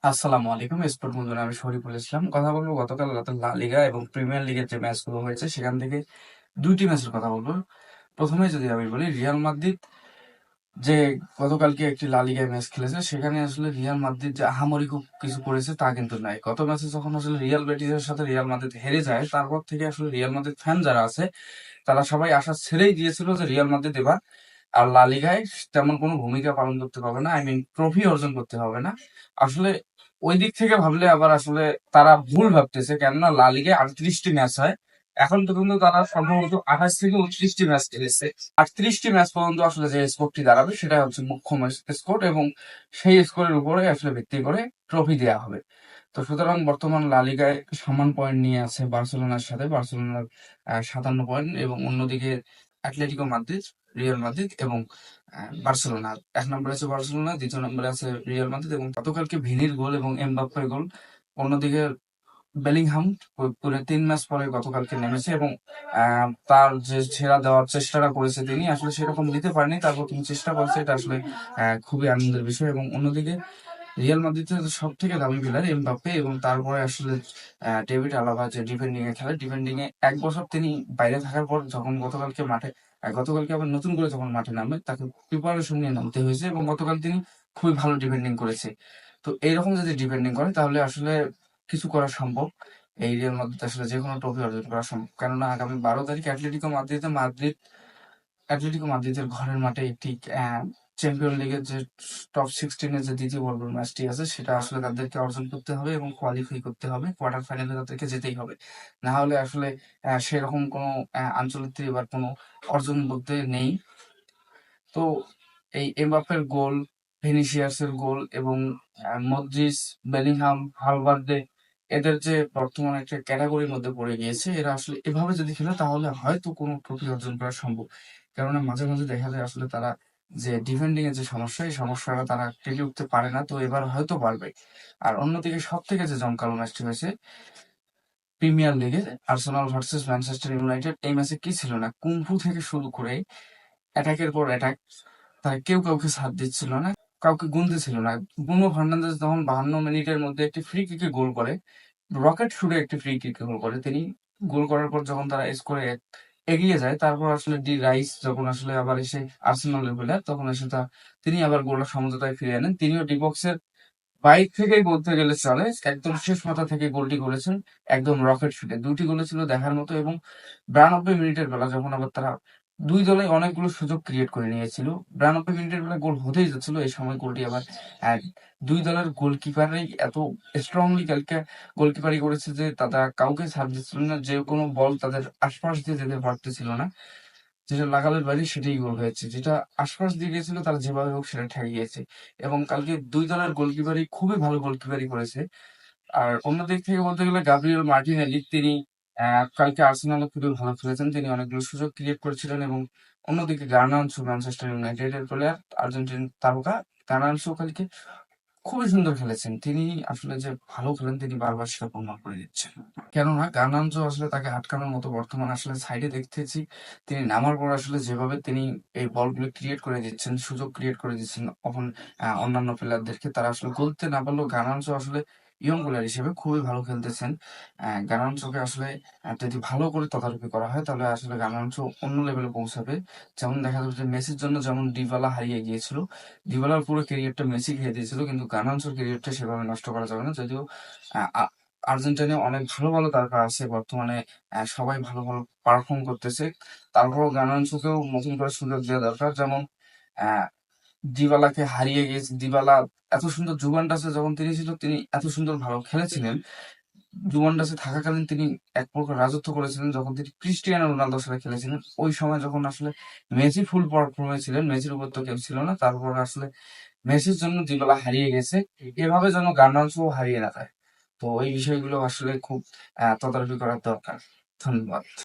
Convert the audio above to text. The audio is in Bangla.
আসসালামু আলাইকুম স্পোর্ট বন্ধুরা, আমি শরীফুল ইসলাম কথা বলবো গতকাল রাতে লা লিগা এবং প্রিমিয়ার লিগের যে ম্যাচগুলো হয়েছে সেখান থেকে দুইটি ম্যাচের কথা বলবো। প্রথমে যদি আমি বলি রিয়াল মাদ্রিদ যে গতকালকে একটি লা লিগায় ম্যাচ খেলেছে, সেখানে আসলে রিয়াল মাদ্রিদ যে আহামরি খুব কিছু করেছে তা কিন্তু নাই। গত ম্যাচে যখন আসলে রিয়াল বেটিসের সাথে রিয়াল মাদ্রিদ হেরে যায়, তারপর থেকে আসলে রিয়াল মাদ্রিদ ফ্যান যারা আছে তারা সবাই আশা ছেড়েই দিয়েছিল যে রিয়াল মাদ্রিদ এবার আর লা লিগায় তেমন কোনো ভূমিকা পালন করতে পারবে না, ট্রফি অর্জন করতে হবে না। আসলে ওই দিক থেকে ভাবলে আবার আসলে তারা ভুল ভাবতেছে, কেননা লা লিগায় 38টি ম্যাচ হয়। এখন পর্যন্ত তারা সম্ভবত 28 থেকে 29টি ম্যাচ খেলেছে। 38টি ম্যাচ পর্যন্ত আসলে যে স্কোরটি দাঁড়াবে সেটা হচ্ছে মুখ্য স্কোর, এবং সেই স্কোরের উপরে আসলে ভিত্তি করে ট্রফি দেওয়া হবে। তো সুতরাং বর্তমান লা লিগায় সমান পয়েন্ট নিয়ে আছে বার্সেলোনার সাথে। বার্সেলোনার 57 পয়েন্ট, এবং অন্যদিকে অ্যাটলেটিকো মাদ্রিদ, রিয়াল মাদ্রিদ এবং বার্সেলোনা। এক নম্বরে আছে বার্সেলোনা, দ্বিতীয় নম্বরে আছে রিয়াল মাদ্রিদ। এবং গতকালকে ভিনির গোল এবং এমবাপ্পের গোল, অন্যদিকে বেলিংহাম পুরো 3 ম্যাচ পরে গতকালকে নেমেছে, এবং তার যে ছেড়া দেওয়ার চেষ্টাটা করেছে তিনি আসলে সেরকম দিতে পারেনি, তারপর তিনি চেষ্টা করেছে, এটা আসলে খুবই আনন্দের বিষয়। এবং অন্যদিকে রিয়াল মাদ্রিদের সব থেকে দামি প্লেয়ার এমবাপ্পে, এবং তারপরে আসলে ডেভিড আলাভা যে ডিফেন্ডিং এ খেলে, ডিফেন্ডিং এ 1 বছর তিনি বাইরে থাকার পর যখন গতকালকে আবার নতুন করে যখন মাঠে নামে, তাকে প্রিপারেশন নিয়ে নামতে হয়েছে, এবং গতকাল তিনি খুবই ভালো ডিফেন্ডিং করেছে। তো এইরকম যদি ডিফেন্ডিং করে তাহলে আসলে কিছু করা সম্ভব। এই রিয়াল মাদ্রিদ আসলে যে কোনো ট্রফি অর্জন করা সম্ভব, কেননা আগামী 12 তারিখ অ্যাটলেটিকো মাদ্রিদের ঘরের মাঠে একটি চ্যাম্পিয়ন লিগের যে টপ 16-এর যে দ্বিতীয় পর্বের ম্যাচটি আছে, সেটা আসলে তাদেরকে অর্জন করতে হবে এবং কোয়ালিফাই করতে হবে। কোয়ার্টার ফাইনালে তাদেরকে যেতেই হবে, না হলে আসলে সেরকম কোনো আঞ্চলিক বা কোনো অর্জন বলতে নেই। তো এই এমবাপ্পের গোল, ভিনিসিয়াসের গোল, এবং মদ্রিচ, বেলিংহাম, ভালভার্দে, এদের যে বর্তমানে একটা ক্যাটাগরির মধ্যে পড়ে গিয়েছে, এরা আসলে এভাবে যদি খেলে তাহলে হয়তো কোনো ট্রফি অর্জন করা সম্ভব। কেননা মাঝে মাঝে দেখা যায় আসলে তারা যে ডিফেন্ডিং এর যে সমস্যা, এই সমস্যাটা তারা কেটে উঠতে পারে না, তো এবার হয়তো পারবে। আর অন্যদিকে সব থেকে যে জমকালো ম্যাচটি হয়েছে প্রিমিয়ার লিগে, আর্সেনাল ভার্সেস ম্যানচেস্টার ইউনাইটেড, এই ম্যাচে কি ছিল না, কুংফু থেকে শুরু করে অ্যাটাকের পর অ্যাটাক, তারা কেউ কাউকে সাথ দিচ্ছিল না, কাউকে গুনতেছিল না। ব্রুনো ফার্নান্দেজ যখন 52 মিনিটের মধ্যে একটি ফ্রি কিকে গোল করে, রকেট শুটে একটি ফ্রি কিকে গোল করে, তিনি গোল করার পর যখন তারা স্কোরে এগিয়ে যায়, তারপর আসলে ডি রাইস যখন আসলে আবার এসে আর্সেনালের প্লেয়ার, তখন এসে তিনি আবার গোলটা সমঝোতায় ফিরিয়ে আনেন। তিনিও ডি বক্সের বাইক থেকেই বলতে গেলে চলে, একদম শেষ মাথা থেকে গোলটি করেছেন, একদম রকেট শুটে। দুটি গোলে ছিল দেখার মতো। এবং 92 মিনিটের বেলা যখন আবার তারা দুই দলে অনেকগুলো সুযোগ ক্রিয়েট করে নিয়েছিল, 92 মিনিটের বেলা গোল হতেই যাচ্ছিল, এই সময় গোলটি আবার আহ, দুই দলের গোলকিপারই এত স্ট্রংলি কালকে গোলকিপারই করেছে যে তারা কাউকে ছাড় দিচ্ছিল না, যে কোনো বল তাদের আশপাশ দিয়ে যেতে পারতেছিল না। যেটা লাগালের বাইরে সেটাই গোল হয়েছে, যেটা আশপাশ দিয়ে গেছিল তারা যেভাবে হোক সেটা ঠেকিয়েছে। এবং কালকে দুই দলের গোলকিপারই খুবই ভালো গোলকিপারই করেছে। আর অন্য দিক থেকে বলতে গেলে গাব্রিয়েল মার্টিনেলি, তিনি কালকে আর্সেনালে খুবই ভালো খেলেছেন, তিনি অনেকগুলো সুযোগ ক্রিয়েট করেছিলেন। এবং অন্যদিকে গার্নাচো, ম্যানচেস্টার ইউনাইটেডের প্লেয়ার, আর্জেন্টিন তারকা গার্নাচো কালকে খুবই সুন্দর খেলেছেন। তিনি আসলে যে ভালো খেলেন তিনি বারবার সেটা প্রমাণ করে দিচ্ছেন। কেননা গার্নাচো আসলে তাকে আটকানোর মতো বর্তমানে আসলে সাইডে দেখতেছি, তিনি নামার পর আসলে যেভাবে তিনি এই বলগুলো ক্রিয়েট করে দিচ্ছেন, সুযোগ ক্রিয়েট করে দিচ্ছেন অন্যান্য প্লেয়ারদেরকে, তারা আসলে করতে না পারলেও গার্নাচো আসলে ইয়ং প্লেয়ার হিসেবে খুবই ভালো খেলতেছেন। গার্নাচোকে আসলে যদি ভালো করে তদারকি করা হয় তাহলে আসলে গার্নাচো অন্য লেভেলে পৌঁছাবে। যেমন দেখা যাবে যে মেসির জন্য যেমন ডিবালা হারিয়ে গিয়েছিল, ডিবালার পুরো ক্যারিয়ারটা মেসি খেয়ে দিয়েছিল, কিন্তু গার্নাচোর ক্যারিয়ারটা সেভাবে নষ্ট করা যাবে না। যদিও আহ, আর্জেন্টিনায় অনেক ভালো ভালো তারকা আছে বর্তমানে, সবাই ভালো ভালো পারফর্ম করতেছে, তারপরও গানাঞ্চোকেও নতুন করে সুযোগ দেওয়া দরকার। যেমন আহ দিবালাকে হারিয়ে গিয়েছে, দিবালা এত সুন্দর জুভেন্টাসে যখন তিনি ছিল, তিনি এত সুন্দর ভালো খেলেছিলেন। জুভেন্টাসে থাকাকালীন তিনি এক প্রকার রাজত্ব করেছিলেন। যখন তিনি ক্রিস্টিয়ানো রোনালদোর সাথে খেলেছিলেন, ওই সময় যখন আসলে মেসি ফুল ফর্মে ছিলেন, মেসির উপর তো কেউ ছিল না, তারপর আসলে মেসির জন্য দিবালা হারিয়ে গেছে। এভাবে যেন গার্নাচো হারিয়ে না যায়। তো এই বিষয়গুলো আসলে খুব তদারকি করার দরকার। ধন্যবাদ।